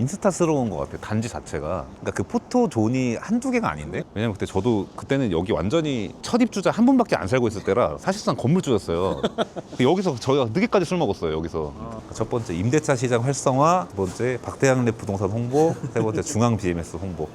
인스타스러운 것 같아요. 단지 자체가. 그러니까 그 포토존이 한두 개가 아닌데? 왜냐면 그때는 여기 완전히 첫 입주자 한 분밖에 안 살고 있을 때라 사실상 건물주였어요. 여기서 저희가 늦게까지 술 먹었어요. 여기서. 첫 번째 임대차 시장 활성화, 두 번째 박대양랩 부동산 홍보, 세 번째 중앙 BMS 홍보.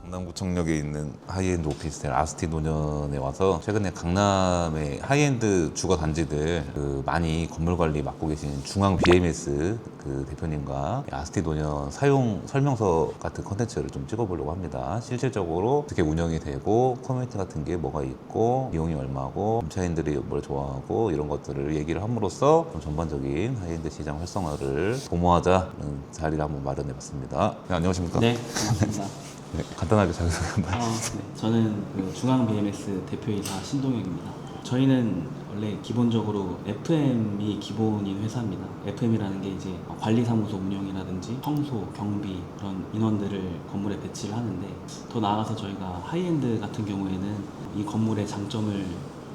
강남구청역에 있는 하이엔드 오피스텔 아스티 노년에 와서 최근에 강남의 하이엔드 주거 단지들 많이 건물 관리 맡고 계신 중앙 BMS 그 대표님과 아스티 노년 사용 설명서 같은 컨텐츠를 좀 찍어보려고 합니다. 실질적으로 어떻게 운영이 되고 커뮤니티 같은 게 뭐가 있고 비용이 얼마고 임차인들이 뭘 좋아하고 이런 것들을 얘기를 함으로써 좀 전반적인 하이엔드 시장 활성화를 도모하자는 자리를 한번 마련해봤습니다. 네, 안녕하십니까? 네, 반갑습니다. 네, 간단하게 자기소개 한번 네. 저는 그 중앙 BMS 대표이사 신동혁입니다. 저희는 원래 기본적으로 FM이 기본인 회사입니다. FM이라는 게 이제 관리사무소 운영이라든지 청소, 경비 그런 인원들을 건물에 배치를 하는데 더 나아가서 저희가 하이엔드 같은 경우에는 이 건물의 장점을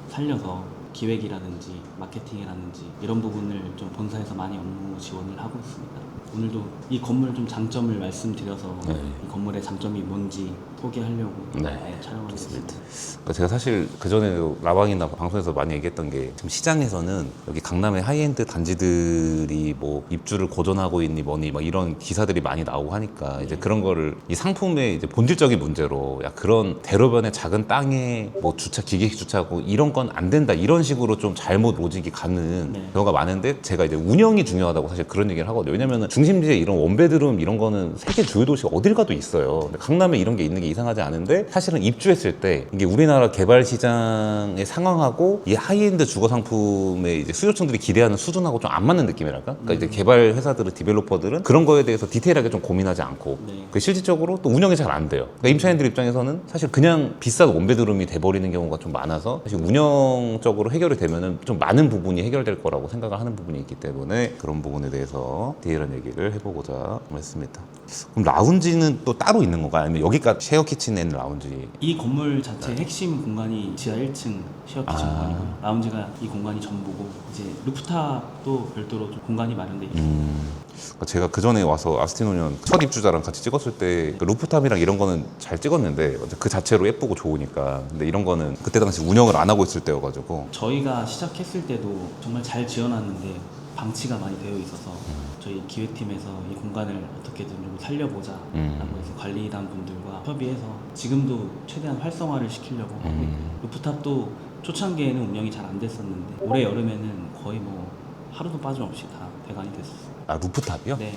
살려서 기획이라든지 마케팅이라든지 이런 부분을 좀 본사에서 많이 업무 지원을 하고 있습니다. 오늘도 이 건물 좀 장점을 말씀드려서 이 건물의 장점이 뭔지 소개하려고 촬영하고 있습니다. 그러니까 제가 사실 그전에도 라방이나 방송에서 많이 얘기했던 게 지금 시장에서는 여기 강남의 하이엔드 단지들이 뭐 입주를 고전하고 있니 뭐니 막 이런 기사들이 많이 나오고 하니까 이제 그런 거를 이 상품의 이제 본질적인 문제로 야 그런 대로변의 작은 땅에 뭐 주차 기계식 주차하고 이런 건 안 된다 이런 식으로 좀 잘못 로직이 가는 경우가 많은데 제가 이제 운영이 중요하다고 사실 그런 얘기를 하거든요. 왜냐면은 중심지에 이런 원베드룸 이런 거는 세계 주요 도시 어딜 가도 있어요. 근데 강남에 이런 게 있는 게 이상하지 않은데 사실은 입주했을 때 이게 우리나라 개발 시장에 상황하고 이 하이엔드 주거 상품의 이제 수요층들이 기대하는 수준하고 좀 안 맞는 느낌이랄까? 그러니까 이제 개발 회사들은 디벨로퍼들은 그런 거에 대해서 디테일하게 좀 고민하지 않고 실질적으로 또 운영이 잘 안 돼요. 그러니까 임차인들 입장에서는 사실 그냥 비싼 원베드룸이 돼버리는 경우가 좀 많아서 사실 운영적으로 해결이 되면은 좀 많은 부분이 해결될 거라고 생각을 하는 부분이 있기 때문에 그런 부분에 대해서 디테일한 얘기를 해보고자 했습니다. 그럼 라운지는 또 따로 있는 건가요? 아니면 여기가 쉐어 키친 앤 라운지? 이 건물 자체의 핵심 공간이 지하 1층 쉐어 키친 공간이고요. 라운지가 이 공간이 전부고 이제 루프탑도 별도로 좀 공간이 마련돼 있습니다. 그러니까 제가 그 전에 와서 아스티노년 첫 입주자랑 같이 찍었을 때그 루프탑이랑 이런 거는 잘 찍었는데 그 자체로 예쁘고 좋으니까 근데 이런 거는 그때 당시 운영을 안 하고 있을 때여가지고 저희가 시작했을 때도 정말 잘 지어놨는데 방치가 많이 되어 있어서 저희 기획팀에서 이 공간을 어떻게든 좀 살려보자 라고 해서 관리단 분들과 협의해서 지금도 최대한 활성화를 시키려고 하고 있고 루프탑도 초창기에는 운영이 잘 안 됐었는데 올해 여름에는 거의 뭐 하루도 빠짐없이 다 배관이 됐었어요. 아 루프탑이요? 네.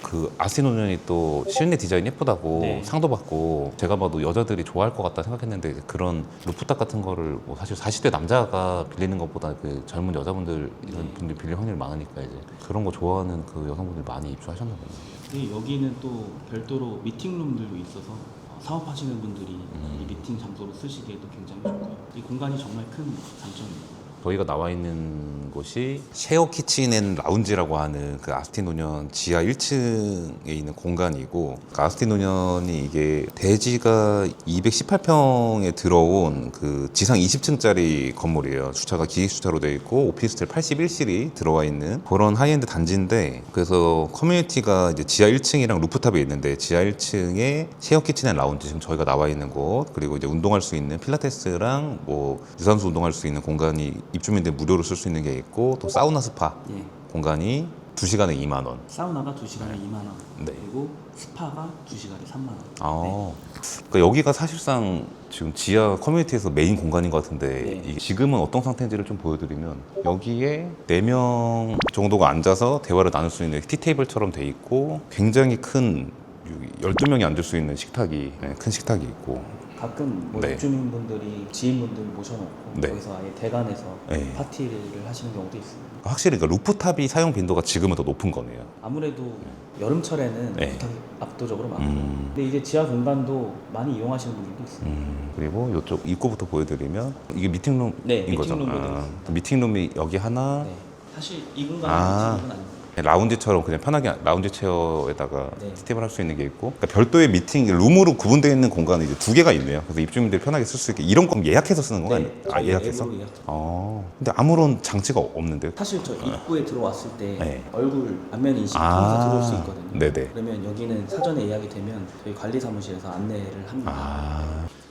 그 아스티노년이 또 실내 디자인 예쁘다고 네. 상도 받고 제가 봐도 여자들이 좋아할 것 같다 생각했는데 그런 루프탑 같은 거를 뭐 사실 40대 남자가 빌리는 것보다 그 젊은 여자분들 이런 분들이 빌릴 확률이 많으니까 이제 그런 거 좋아하는 그 여성분들이 많이 입주하셨나 보네요. 근데 여기는 또 별도로 미팅룸들도 있어서 사업하시는 분들이 이 미팅 장소로 쓰시기에도 굉장히 좋고요. 이 공간이 정말 큰 장점입니다. 저희가 나와 있는 곳이 쉐어 키친 앤 라운지라고 하는 그 아스티노년 지하 1층에 있는 공간이고 그 아스티노년이 이게 대지가 218평에 들어온 그 지상 20층짜리 건물이에요. 주차가 기획주차로 되어 있고 오피스텔 81실이 들어와 있는 그런 하이엔드 단지인데 그래서 커뮤니티가 이제 지하 1층이랑 루프탑에 있는데 지하 1층에 쉐어 키친 앤 라운지 지금 저희가 나와 있는 곳 그리고 이제 운동할 수 있는 필라테스랑 뭐 유산소 운동할 수 있는 공간이 입주민들 무료로 쓸 수 있는 게 있고 또 사우나 스파 공간이 2시간에 2만 원. 사우나가 2시간에 2만 원. 네. 그리고 스파가 2시간에 3만 원. 그러니까 여기가 사실상 지금 지하 커뮤니티에서 메인 공간인 것 같은데 이게 지금은 어떤 상태인지를 좀 보여드리면 여기에 4명 정도가 앉아서 대화를 나눌 수 있는 티테이블처럼 돼 있고 굉장히 큰 12명이 앉을 수 있는 식탁이 큰 식탁이 있고 가끔 뭐 입주민분들이 지인분들 모셔놓고 거기서 아예 대관해서 파티를 하시는 경우도 있습니다. 확실히 그러니까 루프탑이 사용 빈도가 지금은 더 높은 거네요. 아무래도 여름철에는 루프탑이 압도적으로 많고 근데 이제 지하 공간도 많이 이용하시는 분들도 있습니다. 그리고 이쪽 입구부터 보여드리면 이게 미팅룸인 거죠. 미팅룸으로 되어 있습니다. 미팅룸이 여기 하나 사실 이 공간에 아. 미팅은 아닙니다. 라운지처럼 그냥 편하게 라운지 체어에다가 네. 스텝을 할 수 있는 게 있고, 그러니까 별도의 미팅 룸으로 구분되어 있는 공간이 이제 두 개가 있네요. 그래서 입주민들이 편하게 쓸 수 있게. 이런 건 예약해서 쓰는 건가요? 네, 아, 예약해서? 앱으로 예약. 근데 아무런 장치가 없는데요? 사실 저 입구에 들어왔을 때 네. 얼굴 안면 인식 아. 통해서 들어올 수 있거든요. 네네. 그러면 여기는 사전에 예약이 되면 저희 관리 사무실에서 안내를 합니다.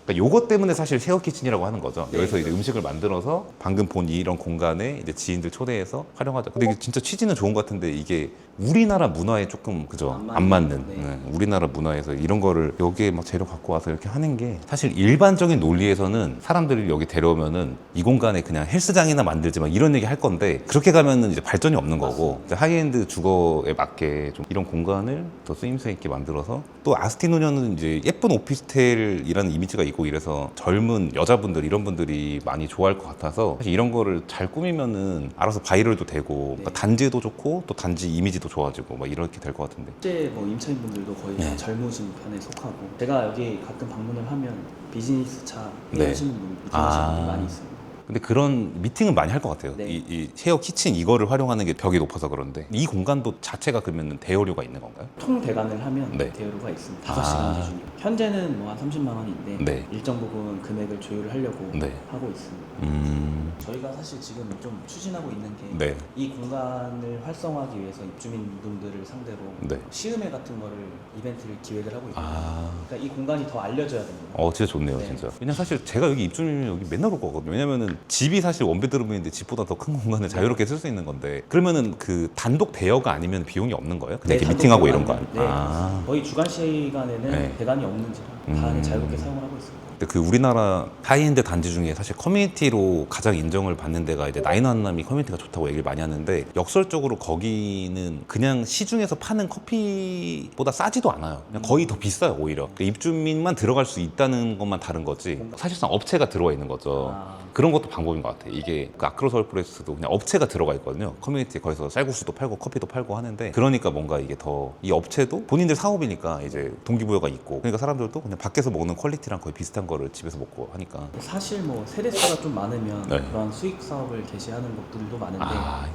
그러니까 요것 때문에 사실 쉐어 키친이라고 하는 거죠. 네. 여기서 이제 음식을 만들어서 방금 본 이런 공간에 이제 지인들 초대해서 활용하자. 근데 이게 진짜 취지는 좋은 것 같은데 이게 우리나라 문화에 조금 그죠? 안 맞는. 네. 네. 우리나라 문화에서 이런 거를 여기에 막 재료 갖고 와서 이렇게 하는 게 사실 일반적인 논리에서는 사람들이 여기 데려오면은 이 공간에 그냥 헬스장이나 만들지 막 이런 얘기 할 건데 그렇게 가면은 이제 발전이 없는 거고 이제 하이엔드 주거에 맞게 좀 이런 공간을 더 쓰임새 있게 만들어서 또 아스티노년은 이제 예쁜 오피스텔이라는 이미지가 있고 이래서 젊은 여자분들 이런 분들이 많이 좋아할 것 같아서 사실 이런 거를 잘 꾸미면은 알아서 바이럴도 되고 그러니까 단지도 좋고 또 단지 이미지도 좋아지고 막 이렇게 될 것 같은데. 실제 뭐 임차인분들도 거의 다 네. 젊으신 편에 속하고 제가 여기 가끔 방문을 하면 비즈니스 차 네. 하시는 분이 많이 있습니다. 근데 그런 미팅은 많이 할 것 같아요. 네. 이 쉐어 키친 이거를 활용하는 게 벽이 높아서 그런데 이 공간도 자체가 그러면 대여료가 있는 건가요? 총 대관을 하면 네. 대여료가 있습니다. 5시간 아. 기준이요. 현재는 뭐 한 30만 원인데 네. 일정 부분 금액을 조율을 하려고 네. 하고 있습니다. 저희가 사실 지금 좀 추진하고 있는 게 이 네. 공간을 활성화하기 위해서 입주민분들을 상대로 네. 시음회 같은 거를 이벤트를 기획을 하고 있거든요. 아. 그러니까 이 공간이 더 알려져야 됩니다. 진짜 좋네요, 네. 진짜. 왜냐면 사실 제가 여기 입주민이 여기 맨날 올 거거든요. 왜냐면은 집이 사실 원베드룸인데 집보다 더 큰 공간을 자유롭게 쓸 수 있는 건데 그러면은 그 단독 대여가 아니면 비용이 없는 거예요? 그냥 이렇게 단독 미팅하고 대관 이런 거 아니면- 아니에요? 네. 거의 주간 시간에는 네. 대관이 없는지라 다 자유롭게 사용을 하고 있습니다. 근데 그 우리나라 하이엔드 단지 중에 사실 커뮤니티로 가장 인정을 받는 데가 이제 나인한남이 커뮤니티가 좋다고 얘기를 많이 하는데 역설적으로 거기는 그냥 시중에서 파는 커피보다 싸지도 않아요. 그냥 거의 더 비싸요 오히려. 그러니까 입주민만 들어갈 수 있다는 것만 다른 거지 사실상 업체가 들어와 있는 거죠. 그런 것도 방법인 것 같아요. 이게 그 아크로서울 프레스도 그냥 업체가 들어가 있거든요. 커뮤니티에 거기서 쌀국수도 팔고 커피도 팔고 하는데 그러니까 뭔가 이게 더 이 업체도 본인들 사업이니까 이제 동기부여가 있고 그러니까 사람들도 그냥 밖에서 먹는 퀄리티랑 거의 비슷한 거를 집에서 먹고 하니까. 사실 뭐 세대수가 좀 많으면 네. 그런 수익 사업을 개시하는 곳들도 많은데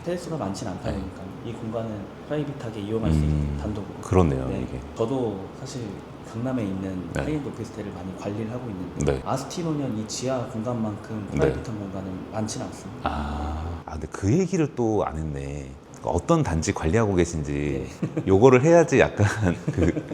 세대수가 많진 않다 네. 보니까 이 공간은 프라이빗하게 이용할 수 있는 단독으로. 그렇네요, 네. 이게. 저도 사실 강남에 있는 네. 하이엔드 오피스텔을 많이 관리를 하고 있는데 네. 아스티노년 이 지하 공간만큼 프라이빗한 공간은 많지는 않습니다. 근데 그 얘기를 또 안 했네. 어떤 단지 관리하고 계신지 요거를 해야지 약간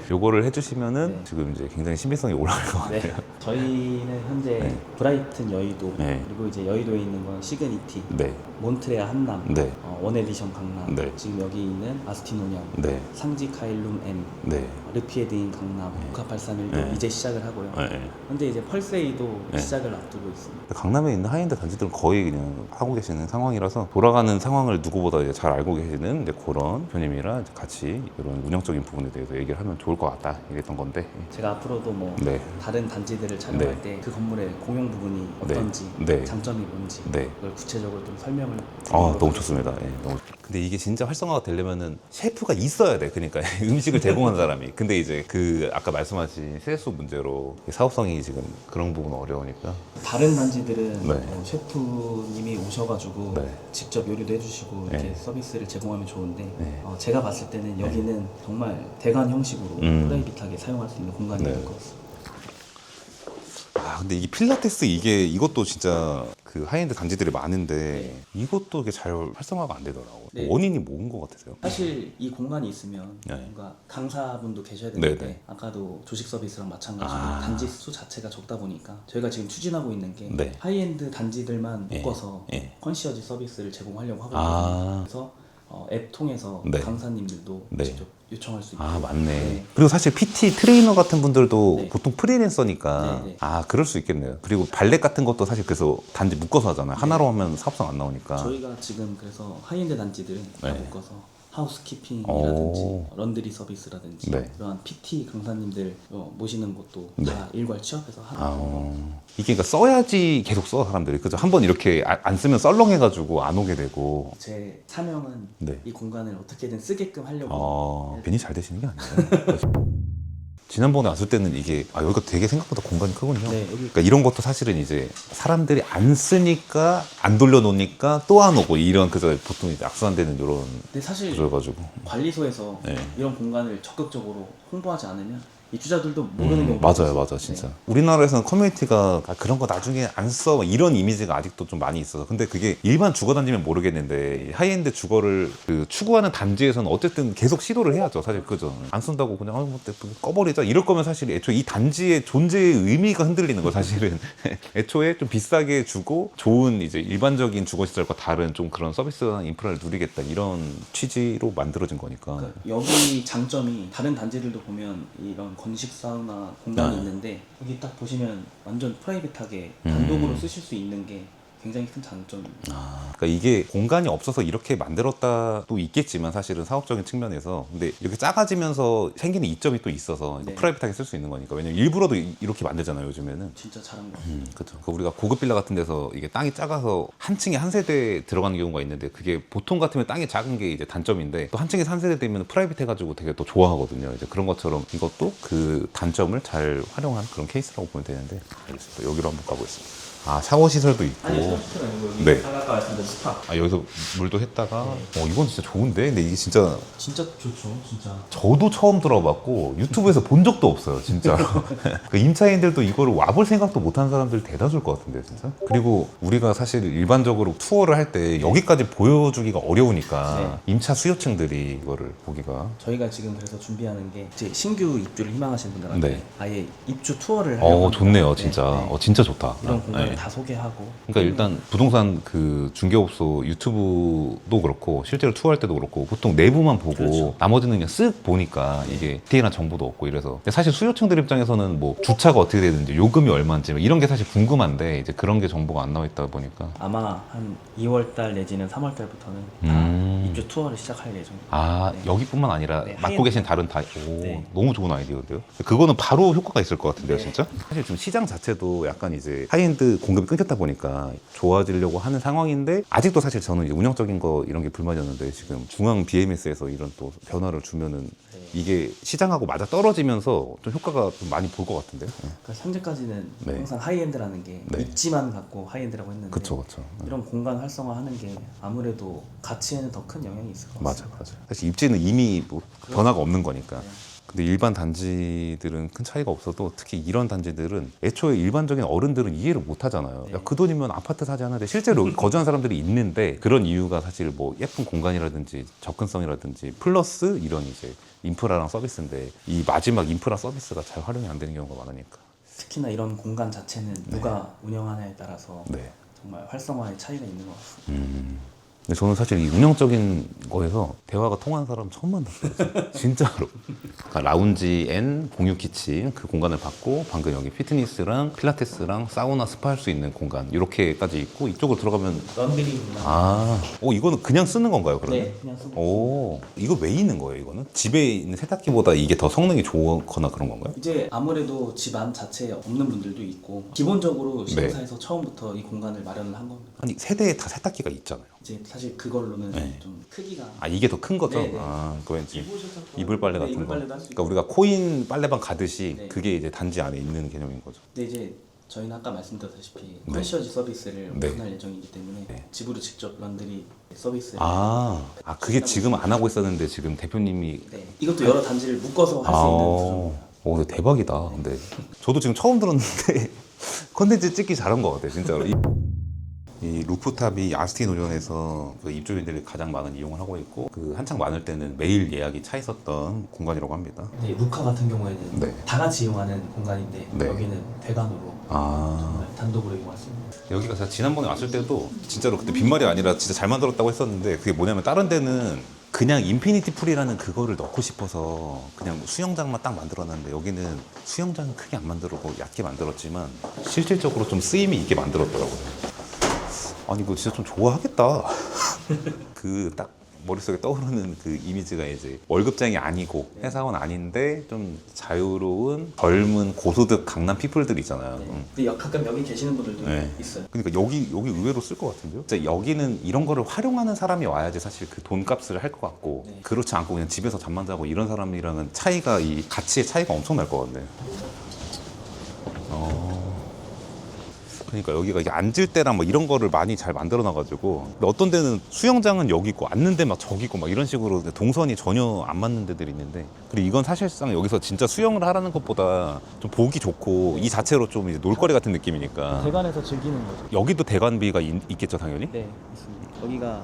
요거를 해주시면은 네. 지금 이제 굉장히 신빙성이 올라갈 것 같아요. 네. 저희는 현재 네. 브라이튼 여의도 네. 그리고 이제 여의도에 있는 건 시그니티, 네, 몬트레아 한남, 네, 원에디션 강남, 네. 지금 여기 있는 아스티노년, 네, 상지 카일룸 M, 네, 르피에드인 강남, 복합831도 네. 이제 시작을 하고요. 네. 현재 이제 펄세이도 네. 시작을 앞두고 있습니다. 강남에 있는 하이엔드 단지들은 거의 그냥 하고 계시는 상황이라서 돌아가는 상황을 누구보다 이제 잘 알고 계시는 이제 그런 표님이랑 이제 같이 이런 운영적인 부분에 대해서 얘기를 하면 좋을 것 같다 이랬던 건데. 제가 앞으로도 뭐 네, 다른 단지들을 촬영할 네. 때 그 건물의 공용 부분이 네. 어떤지, 네. 장점이 뭔지 네. 그걸 구체적으로 좀 설명을 너무 좋습니다. 예, 너무. 근데 이게 진짜 활성화가 되려면은 셰프가 있어야 돼. 그러니까 음식을 제공하는 사람이. 근데 이제 그 아까 말씀하신 세수 문제로 사업성이 지금 그런 부분 어려우니까. 다른 단지들은 네. 셰프님이 오셔가지고 네. 직접 요리도 해주시고 이렇게 네. 서비스를 제공하면 좋은데 네. 제가 봤을 때는 여기는 정말 대관 형식으로 프라이빗하게 사용할 수 있는 공간이 네. 될 것 같습니다. 근데 이 필라테스 이것도 진짜 그 하이엔드 단지들이 많은데 이것도 이게 잘 활성화가 안 되더라고. 네. 원인이 뭔 것 같으세요? 사실 이 공간이 있으면 네. 뭔가 강사분도 계셔야 되는데 네, 네. 아까도 조식 서비스랑 마찬가지로 아. 단지 수 자체가 적다 보니까 저희가 지금 추진하고 있는 게 네. 하이엔드 단지들만 예. 묶어서 예. 컨시어지 서비스를 제공하려고 하거든요. 아. 그래서 앱 통해서 네. 강사님들도 네. 직접 요청할 수 있고 맞네. 네. 그리고 사실 PT 트레이너 같은 분들도 네. 보통 프리랜서니까 네, 네. 그럴 수 있겠네요. 그리고 발렛 같은 것도 사실 그래서 단지 묶어서 하잖아요. 하나로 하면 사업성 안 나오니까. 저희가 지금 그래서 하이엔드 단지들은 다 네. 묶어서 하우스키핑이라든지 오. 런드리 서비스라든지 네. 그런 PT 강사님들 모시는 것도 다 일괄 취업해서 하는 이게 그러니까 써야지 계속 써 사람들이. 그죠? 한번 이렇게 안 쓰면 썰렁해가지고 안 오게 되고. 제 사명은 네. 이 공간을 어떻게든 쓰게끔 하려고 괜히 잘 되시는 게 아니에요. 지난번에 왔을 때는 이게 여기가 되게 생각보다 공간이 크군요. 네, 여기 그러니까 이런 것도 사실은 이제 사람들이 안 쓰니까 안 돌려놓으니까 또 안 오고 이런 그저 보통 이제 악순환되는 이런 근데 사실 구조여가지고. 관리소에서 네. 이런 공간을 적극적으로 홍보하지 않으면 입주자들도 모르는 경우가 맞아요, 있어요. 맞아, 진짜. 우리나라에서는 커뮤니티가 그런 거 나중에 안 써, 이런 이미지가 아직도 좀 많이 있어서. 근데 그게 일반 주거 단지면 모르겠는데 하이엔드 주거를 그 추구하는 단지에서는 어쨌든 계속 시도를 해야죠, 사실 그죠. 안 쓴다고 그냥 뭐 꺼버리자 이럴 거면 사실 애초에 이 단지의 존재의 의미가 흔들리는 거 사실은. 애초에 좀 비싸게 주고 좋은 이제 일반적인 주거 시설과 다른 좀 그런 서비스나 인프라를 누리겠다 이런 취지로 만들어진 거니까. 그러니까 여기 장점이 다른 단지들도 보면 이런 건식 사우나 공간이 있는데 여기 딱 보시면 완전 프라이빗하게 단독으로 쓰실 수 있는 게 굉장히 큰 장점입니다. 그러니까 이게 공간이 없어서 이렇게 만들었다도 있겠지만 사실은 사업적인 측면에서 근데 이렇게 작아지면서 생기는 이점이 또 있어서 네. 프라이빗하게 쓸 수 있는 거니까 왜냐면 일부러도 이렇게 만들잖아요 요즘에는. 진짜 잘한 것 같아요. 그렇죠. 우리가 고급 빌라 같은 데서 이게 땅이 작아서 한 층에 한 세대 들어가는 경우가 있는데 그게 보통 같으면 땅이 작은 게 이제 단점인데 또 한 층에 한 세대 되면 프라이빗해가지고 되게 또 좋아하거든요. 이제 그런 것처럼 이것도 그 단점을 잘 활용한 그런 케이스라고 보면 되는데 알겠습니다. 여기로 한번 가보겠습니다. 샤워 시설도 있고. 여기 네. 아까 말씀드린 스파. 여기서 물도 했다가 이건 진짜 좋은데 근데 이게 진짜 진짜 좋죠, 진짜. 저도 처음 들어봤고 유튜브에서 본 적도 없어요 진짜로. 그 임차인들도 이거를 와볼 생각도 못한 사람들 대다수일 것 같은데요 진짜. 그리고 우리가 사실 일반적으로 투어를 할 때 여기까지 보여주기가 어려우니까 임차 수요층들이 이거를 보기가. 저희가 지금 그래서 준비하는 게 이제 신규 입주를 희망하시는 분들한테 네. 아예 입주 투어를 하려고 합니다. 좋네요 진짜. 네, 네. 진짜 좋다. 이런 공간을 네. 다 소개하고. 그러니까 일단 부동산 그 중개업소 유튜브도 그렇고 실제로 투어할 때도 그렇고 보통 내부만 보고 그렇죠. 나머지는 그냥 쓱 보니까 이게 디테일한 정보도 없고 이래서 근데 사실 수요층들 입장에서는 뭐 주차가 어떻게 되는지 요금이 얼마인지 이런 게 사실 궁금한데 이제 그런 게 정보가 안 나와 있다 보니까 아마 한 2월달 내지는 3월달부터는 다 입주 투어를 시작할 예정입니다. 네. 여기뿐만 아니라 네, 맡고 계신 다른 네. 너무 좋은 아이디어인데요. 그거는 바로 효과가 있을 것 같은데요, 네. 진짜. 사실 좀 시장 자체도 약간 이제 하이엔드 공급이 끊겼다 보니까 좋아지려고 하는 상황인데 아직도 사실 저는 이제 운영적인 거 이런 게 불만이었는데 지금 중앙 BMS에서 이런 또 변화를 주면은 이게 시장하고 맞아 떨어지면서 좀 효과가 좀 많이 볼 것 같은데요. 그러니까 현재까지는 네. 항상 하이엔드라는 게 네. 입지만 갖고 하이엔드라고 했는데 그쵸. 이런 공간 활성화하는 게 아무래도 가치에는 더 큰 영향이 있을 것 맞아. 같습니다. 사실 입지는 이미 뭐 변화가 없는 거니까. 네. 근데 일반 단지들은 큰 차이가 없어도 특히 이런 단지들은 애초에 일반적인 어른들은 이해를 못 하잖아요. 네. 야, 그 돈이면 아파트 사지 않는데 실제로 거주한 사람들이 있는데 그런 이유가 사실 뭐 예쁜 공간이라든지 접근성이라든지 플러스 이런 이제 인프라랑 서비스인데 이 마지막 인프라 서비스가 잘 활용이 안 되는 경우가 많으니까. 특히나 이런 공간 자체는 누가 운영하냐에 따라서 네. 정말 활성화의 차이가 있는 것 같습니다. 근데 저는 사실 이 운영적인 거에서 대화가 통하는 사람 처음 만났어요. 진짜로. 그러니까 라운지 앤 공유 키친 그 공간을 받고 방금 여기 피트니스랑 필라테스랑 사우나 스파 할 수 있는 공간 이렇게까지 있고 이쪽으로 들어가면 런드리 공간. 이거는 그냥 쓰는 건가요, 그러면? 네, 그냥 쓰고. 이거 왜 있는 거예요, 이거는? 집에 있는 세탁기보다 이게 더 성능이 좋거나 그런 건가요? 이제 아무래도 집 안 자체에 없는 분들도 있고 기본적으로 시공사에서 처음부터 이 공간을 마련을 한 겁니다. 아니, 세대에 다 세탁기가 있잖아요. 이제 사실 그걸로는 네. 좀 크기가 이게 더 큰 거죠? 네, 네. 그거 왠지 이불 이불 빨래 같은 이불 거. 빨래도 할수 그러니까 우리가 코인 빨래방 가듯이 네. 그게 이제 단지 안에 있는 개념인 거죠. 근데 이제 저희는 아까 말씀드렸다시피 네. 컨시어지 서비스를 네. 오픈할 예정이기 때문에 네. 집으로 직접 런드리 서비스를 그게 지금 안 하고 있었는데 지금 대표님이 네. 이것도 여러 단지를 묶어서 할 수 있는 구조. 근데 대박이다. 근데 저도 지금 처음 들었는데 컨텐츠 찍기 잘한 것 같아요, 진짜로. 이 루프탑이 아스티 노련에서 그 입주민들이 가장 많은 이용을 하고 있고 그 한창 많을 때는 매일 예약이 차 있었던 공간이라고 합니다. 네, 루카 같은 경우에는 네. 다 같이 이용하는 공간인데 네. 여기는 대관으로 정말 단독으로 이용할 수 있는. 여기가 제가 지난번에 왔을 때도 진짜로 그때 빈말이 아니라 진짜 잘 만들었다고 했었는데 그게 뭐냐면 다른 데는 그냥 인피니티 풀이라는 그거를 넣고 싶어서 그냥 뭐 수영장만 딱 만들었는데 여기는 수영장은 크게 안 만들었고 얕게 만들었지만 실질적으로 좀 쓰임이 있게 만들었더라고요. 아니 이거 진짜 좀 좋아하겠다. 그 딱 머릿속에 떠오르는 그 이미지가 이제 월급쟁이 아니고 네. 회사원 아닌데 좀 자유로운 젊은 고소득 강남 피플들 있잖아요. 근데 가끔 여기 계시는 분들도 네. 있어요. 그러니까 여기 의외로 쓸 것 같은데요. 진짜 여기는 이런 거를 활용하는 사람이 와야지 사실 그 돈값을 할 것 같고 네. 그렇지 않고 그냥 집에서 잠만 자고 이런 사람이랑은 차이가 이 가치의 차이가 엄청 날 것 같네. 그러니까 여기가 이게 앉을 때랑 뭐 이런 거를 많이 잘 만들어 놔가지고 근데 어떤 데는 수영장은 여기 있고 앉는 데 막 저기 있고 막 이런 식으로 동선이 전혀 안 맞는 데들이 있는데 그리고 이건 사실상 여기서 진짜 수영을 하라는 것보다 좀 보기 좋고 이 자체로 좀 이제 놀거리 같은 느낌이니까 대관에서 즐기는 거죠. 여기도 대관비가 있겠죠 당연히? 네, 있습니다. 여기가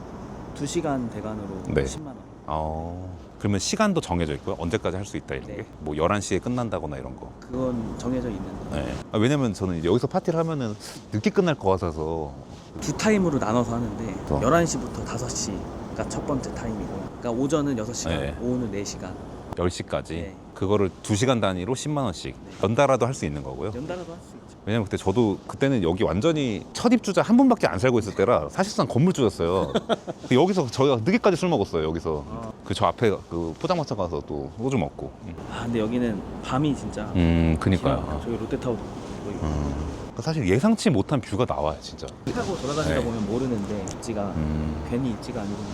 2시간 대관으로 네. 10만 원. 그러면 시간도 정해져 있고요? 언제까지 할 수 있다 이런 네. 게? 뭐 11시에 끝난다거나 이런 거. 그건 정해져 있는데 네. 왜냐면 저는 이제 여기서 파티를 하면은 늦게 끝날 것 같아서 두 타임으로 나눠서 하는데 어. 11시부터 5시가 첫 번째 타임이고 그러니까 오전은 6시간, 네. 오후는 4시간 10시까지 네. 그거를 2시간 단위로 10만 원씩 연달아도 할 수 있는 거고요. 연달아도 할 수 있죠. 왜냐면 그때 저도 그때는 여기 완전히 첫 입주자 한 분밖에 안 살고 있을 때라 사실상 건물주였어요. 여기서 저희가 늦게까지 술 먹었어요. 여기서 그 저 앞에 그 포장마차 가서 또 소주 먹고. 아 근데 여기는 밤이 진짜 그니까요. 저기 롯데타워도 보이고 사실 예상치 못한 뷰가 나와요, 진짜. 타고 돌아다니다 네. 보면 모르는데 입지가 괜히 입지가 아니구나.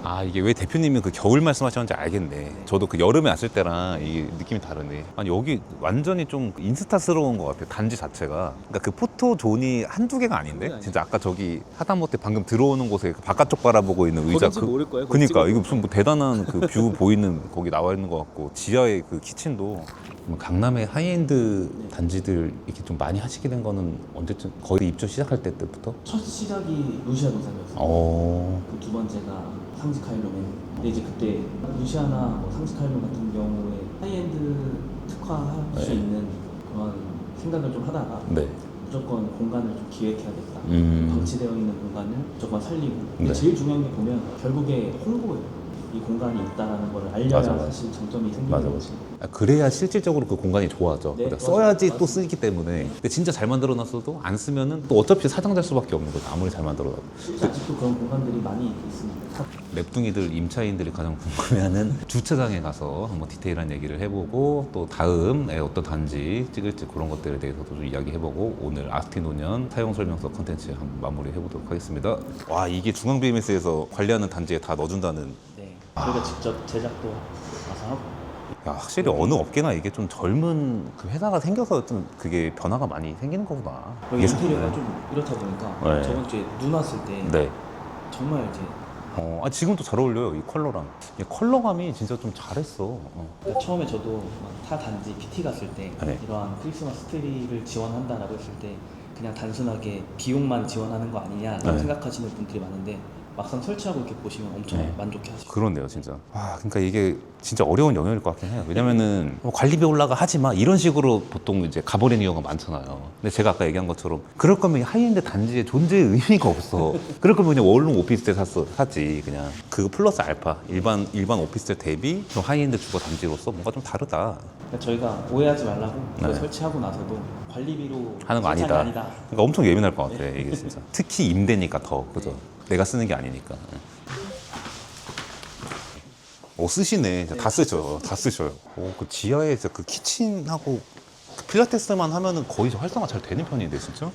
아 이게 왜 대표님이 그 겨울 말씀하셨는지 알겠네. 저도 그 여름에 왔을 때랑 이게 느낌이 다르네. 아니 여기 완전히 좀 인스타스러운 것 같아요. 단지 자체가. 그러니까 그 포토존이 한두 개가 아닌데. 진짜 아까 저기 하다못해 방금 들어오는 곳에 그 바깥쪽 바라보고 있는 의자. 거긴지 모를 거예요. 그니까 이거 무슨 뭐 대단한 그 뷰 보이는 거기 나와 있는 것 같고 지하에 그 키친도. 강남의 하이엔드 단지들 이렇게 좀 많이 하시게 된 거는 언제쯤 거의 입주 시작할 때부터? 첫 시작이 루시아 노상이었어요. 그 두 번째가 상지 카일로맨. 근데 이제 그때 루시아나 뭐 상지 카일로 같은 경우에 하이엔드 특화할 수 네. 있는 그런 생각을 좀 하다가 네. 무조건 공간을 좀 기획해야겠다. 음. 방치되어 있는 공간을 무조건 살리고. 근데 네. 제일 중요한 게 보면 결국에 홍보예요. 이 공간이 있다라는 걸 알려야 맞아, 맞아. 사실 장점이 생기는 맞아, 거지. 그래야 실질적으로 그 공간이 좋아져. 네, 그러니까 맞아, 써야지 맞아. 또 쓰기 때문에. 근데 진짜 잘 만들어놨어도 안 쓰면은 또 어차피 사장될 수밖에 없는 거죠. 아무리 잘 만들어놔도. 실제 아직도 그런 공간들이 많이 있습니다. 랩둥이들 임차인들이 가장 궁금해하는 주차장에 가서 한번 디테일한 얘기를 해보고 또 다음에 어떤 단지 찍을지 그런 것들에 대해서도 좀 이야기해보고 오늘 아스틴 5년 사용 설명서 컨텐츠 한번 마무리해보도록 하겠습니다. 와 이게 중앙 BMS에서 관리하는 단지에 다 넣어준다는. 네. 저희가 직접 제작도 와서 하고. 야, 확실히 어느 업계나 이게 좀 젊은 그 회사가 생겨서 좀 그게 변화가 많이 생기는 거구나. 여기 이게 인테리어가 좀 이렇다 보니까 네. 저번 주에 눈 왔을 때 네. 정말 이제 지금도 잘 어울려요 이 컬러랑. 이 컬러감이 진짜 좀 잘했어. 그러니까 처음에 저도 막타 단지 PT 갔을 때 네. 이러한 크리스마스 트리를 지원한다라고 했을 때 그냥 단순하게 비용만 지원하는 거 아니냐라고 네. 생각하시는 분들이 많은데 막상 설치하고 이렇게 보시면 엄청 네. 만족해 하시죠. 그렇네요 진짜. 그러니까 이게 진짜 어려운 영역일 것 같긴 해요. 왜냐면은 뭐 관리비 올라가 하지 마 이런 식으로 보통 이제 가버리는 경우가 많잖아요. 근데 제가 아까 얘기한 것처럼 그럴 거면 하이엔드 단지의 존재의 의미가 없어. 그럴 거면 그냥 원룸 오피스텔 샀지 그냥. 그거 플러스 알파 일반 오피스텔 대비 좀 하이엔드 주거 단지로서 뭔가 좀 다르다. 그러니까 저희가 오해하지 말라고 그거 네. 설치하고 나서도 관리비로 하는 거 설치한 게 아니다. 그러니까 엄청 예민할 것 같아 이게 진짜. 특히 임대니까 더 그죠. 내가 쓰는 게 아니니까. 쓰시네. 다 쓰죠. 다 쓰셔요. 그 지하에 진짜 그 키친하고 그 필라테스만 하면은 거의 활성화 잘 되는 편인데 진짜.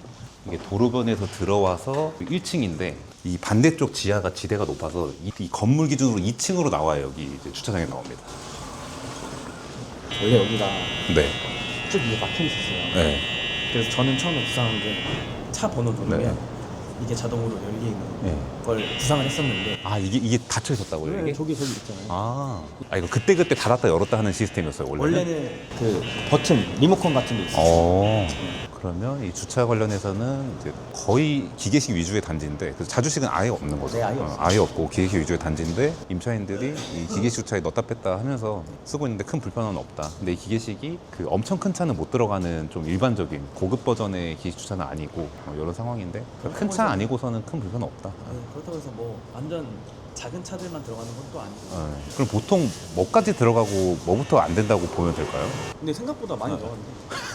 이게 도로변에서 들어와서 1층인데 이 반대쪽 지하가 지대가 높아서 이 건물 기준으로 2층으로 나와요. 여기 이제 주차장에 나옵니다. 원래 여기가 네. 쭉 이게 막혀 있었어요. 네. 그래서 저는 처음에 구상한 게 차 번호 누르면 네. 이게 자동으로 열리는 네. 걸 구상을 했었는데 이게 닫혀 있었다고요 이게? 저기 있잖아요. 이거 그때 닫았다 열었다 하는 시스템이었어요 원래는 그 버튼 리모컨 같은 게 있어요. 그러면 이 주차 관련해서는 이제 거의 기계식 위주의 단지인데 그래서 자주식은 아예 없는 거죠. 네, 아예 없어요. 아예 없고 기계식 위주의 단지인데 임차인들이 이 기계식 주차에 넣었다 뺐다 하면서 쓰고 있는데 큰 불편은 없다. 근데 이 기계식이 그 엄청 큰 차는 못 들어가는 좀 일반적인 고급 버전의 기계식 주차는 아니고 이런 상황인데 큰 차 아니고서는 큰 불편은 없다. 그렇다고 해서 뭐 완전 작은 차들만 들어가는 건 또 아니고. 그럼 보통 뭐까지 들어가고 뭐부터 안 된다고 보면 될까요? 근데 생각보다 많이 들어갔는데.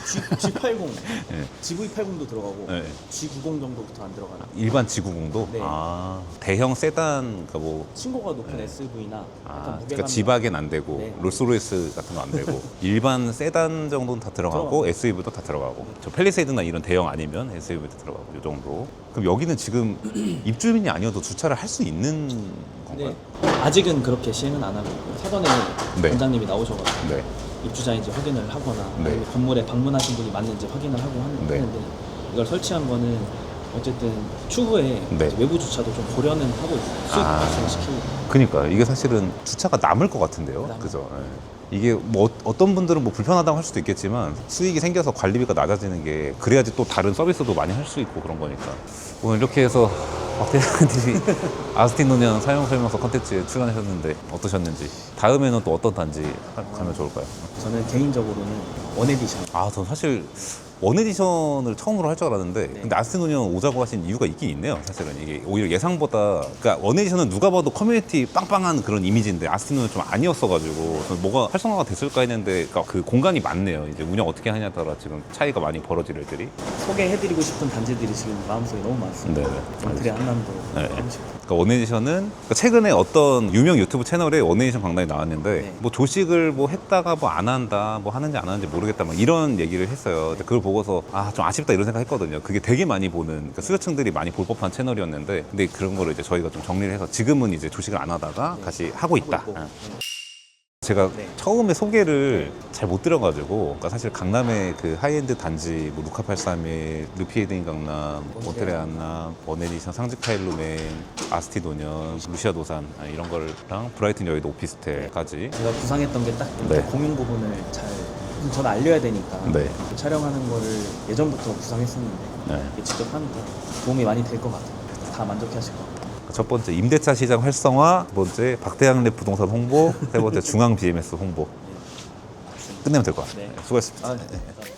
G80, 네. GV80도 들어가고 네. G90 정도부터 안 들어가는. 일반 G90도? 네. 아, 대형 세단, 그러니까 뭐 층고가 높은 SUV나 약간 무게감. 그러니까 지박엔 안 되고 네. 롤스로이스 같은 거 안 되고 일반 세단 정도는 다 들어가고 들어가고. SUV도 다 들어가고 저 팰리세이드나 이런 대형 아니면 SUV도 들어가고 이 정도. 그럼 여기는 지금 입주민이 아니어도 주차를 할 수 있는 건가요? 네. 아직은 그렇게 시행은 안 하고 있고요. 사전에 네. 원장님이 나오셔가지고 네. 입주자인지 확인을 하거나 네. 아니면 건물에 방문하신 분이 맞는지 확인을 하고 네. 하는데 이걸 설치한 거는 어쨌든 추후에 네. 이제 외부 주차도 좀 고려는 하고 있어요. 수익 아. 발생시키고. 그러니까 이게 사실은 주차가 남을 것 같은데요. 남아요. 그죠? 예. 이게 뭐 어떤 분들은 뭐 불편하다고 할 수도 있겠지만 수익이 생겨서 관리비가 낮아지는 게 그래야지 또 다른 서비스도 많이 할 수 있고 그런 거니까. 오늘 이렇게 해서 박대장님이 아스틴 노년 사용 설명서 컨텐츠에 출연하셨는데 어떠셨는지, 다음에는 또 어떤 단지 가면 좋을까요? 저는 개인적으로는 원에디션. 아, 전 사실 원에디션을 처음으로 할 줄 알았는데 네. 근데 아스틴 노년 오자고 하신 이유가 있긴 있네요. 사실은 이게 오히려 예상보다, 그러니까 원에디션은 누가 봐도 커뮤니티 빵빵한 그런 이미지인데 아스틴 노년 좀 아니었어가지고 저는 뭐가 활성화가 됐을까 했는데, 그러니까 그 공간이 많네요. 이제 운영 어떻게 하냐에 따라 지금 차이가 많이 벌어질 일들이. 소개해드리고 싶은 단지들이 지금 마음속에 너무 많습니다. 네. 원트리 한남도 네. 하고 싶고. 그러니까 원에디션은, 그러니까 최근에 어떤 유명 유튜브 채널에 원에디션 강단이 나왔는데 네. 뭐 조식을 뭐 했다가 뭐 안 한다, 뭐 하는지 안 하는지 모르겠다, 막 이런 얘기를 했어요. 근데 그걸 보고서 아, 좀 아쉽다 이런 생각 했거든요. 그게 되게 많이 보는, 그러니까 수요층들이 많이 볼 법한 채널이었는데 근데 그런 거를 이제 저희가 좀 정리를 해서 지금은 이제 조식을 안 하다가 네. 다시 하고 있다. 있고. 예. 네. 제가 네. 처음에 소개를 잘 못 드려가지고, 그러니까 사실 강남의 그 하이엔드 단지, 뭐 루카 831, 르피에드인 강남, 몬테레 안남, 원에디션 상지카일루멘, 아스티 노년, 루시아 도산, 이런 거랑 브라이튼 여의도 오피스텔까지. 제가 구상했던 게 딱 네. 공용 부분을 잘 저는 알려야 되니까 네. 촬영하는 거를 예전부터 구상했었는데 네. 이게 직접 하니까 도움이 많이 될 것 같아요. 다 만족해하실 것 같아요. 첫 번째 임대차 시장 활성화, 두 번째 박대양랩 부동산 홍보, 세 번째 중앙 BMS 홍보. 끝내면 될 것 같습니다. 네. 수고하셨습니다. 아, 네. 감사합니다.